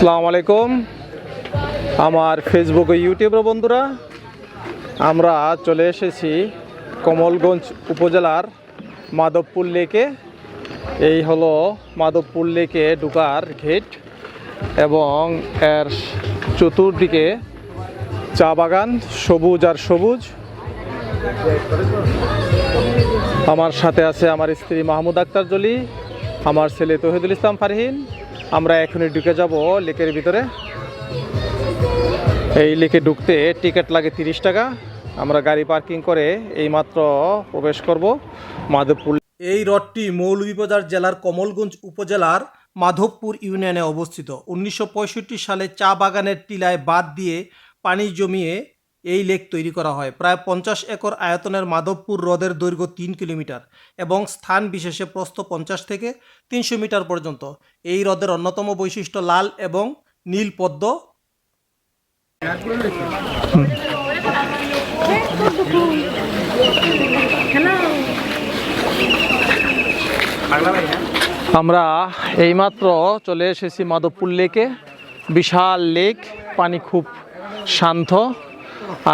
আসসালামু আলাইকুম আমার ফেসবুক ও ইউটিউবের বন্ধুরা, আমরা চলে এসেছি কমলগঞ্জ উপজেলার মাধবপুর লেকে। এই হলো মাধবপুর লেকে ঢোকার গেট এবং এর চতুর্দিকে চা বাগান, সবুজ আর সবুজ। আমার সাথে আছে আমার স্ত্রী মাহমুদ আক্তার জলি, আমার ছেলে তৌহিদুল ইসলাম ফারহিন। আমরা এখনই ঢুকে যাব লেকের ভিতরে। এই লেকে ঢুকতে টিকিট লাগে 30 টাকা। আমরা গাড়ি পার্কিং করে এইমাত্র প্রবেশ করব মাধবপুর। এই হ্রদটি মৌলভীবাজার জেলার কমলগঞ্জ উপজেলার মাধবপুর ইউনিয়নে অবস্থিত। 1965 সালে চা বাগানের টিলায় বাঁধ দিয়ে পানি জমিয়ে এই লেক তৈরি করা হয়। প্রায় 50 একর আয়তনের মাধবপুর হ্রদের দৈর্ঘ্য 3 কিলোমিটার এবং স্থান বিশেষে প্রস্থ 50 থেকে 300 মিটার পর্যন্ত। এই হ্রদের অন্যতম বৈশিষ্ট্য লাল এবং নীল পদ্ম। আমরা এইমাত্র চলে এসেছি মাধবপুর লেকে। বিশাল লেক, পানি খুব শান্ত,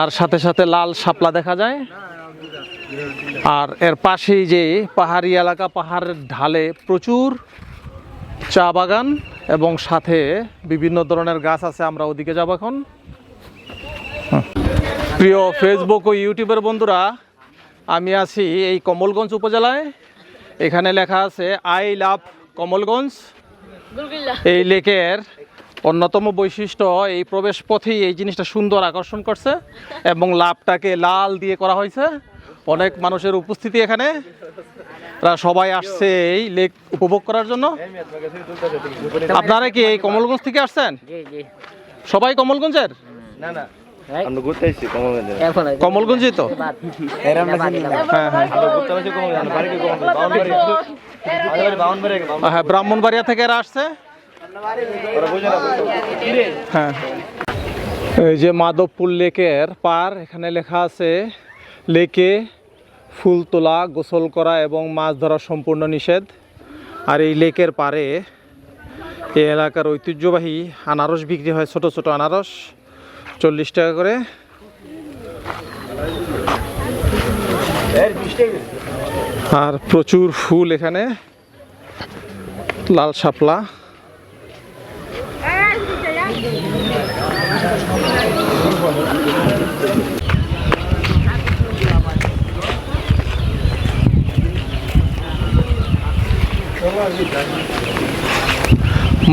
আর সাথে সাথে লাল শাপলা দেখা যায়। আর এর পাশেই যে পাহাড়ি এলাকা, পাহাড়ের ঢালে প্রচুর চা বাগান এবং সাথে বিভিন্ন ধরনের গাছ আছে। আমরা ওদিকে যাব এখন। প্রিয় ফেসবুক ও ইউটিউবের বন্ধুরা, আমি আছি এই কমলগঞ্জ উপজেলায়। এখানে লেখা আছে আই লাভ কমলগঞ্জ। এই লেকের অন্যতম বৈশিষ্ট্য এই প্রবেশ পথেই এই জিনিসটা সুন্দর আকর্ষণ করছে এবং লাভটাকে লাল দিয়ে করা হয়েছে। অনেক মানুষের উপস্থিতি এখানে, সবাই আসছে এই লেক উপভোগ করার জন্য। আপনারা কি এই কমলগঞ্জ থেকে আসছেন? সবাই কমলগঞ্জের? কমলগঞ্জে তো হ্যাঁ, ব্রাহ্মণবাড়িয়া থেকে এরা আসছে। হ্যাঁ, এই যে মাধবপুর লেকের পার, এখানে লেখা আছে লেকে ফুল তোলা, গোসল করা এবং মাছ ধরা সম্পূর্ণ নিষেধ। আর এই লেকের পারে এই এলাকার ঐতিহ্যবাহী আনারস বিক্রি হয়, ছোট ছোট আনারস 40 টাকা করে। আর প্রচুর ফুল এখানে, লাল শাপলা।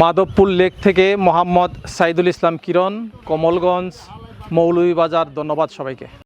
মাধবপুর লেক থেকে মোহাম্মদ সাইদুল ইসলাম কিরণ, কমলগঞ্জ, মৌলভীবাজার। ধন্যবাদ সবাইকে।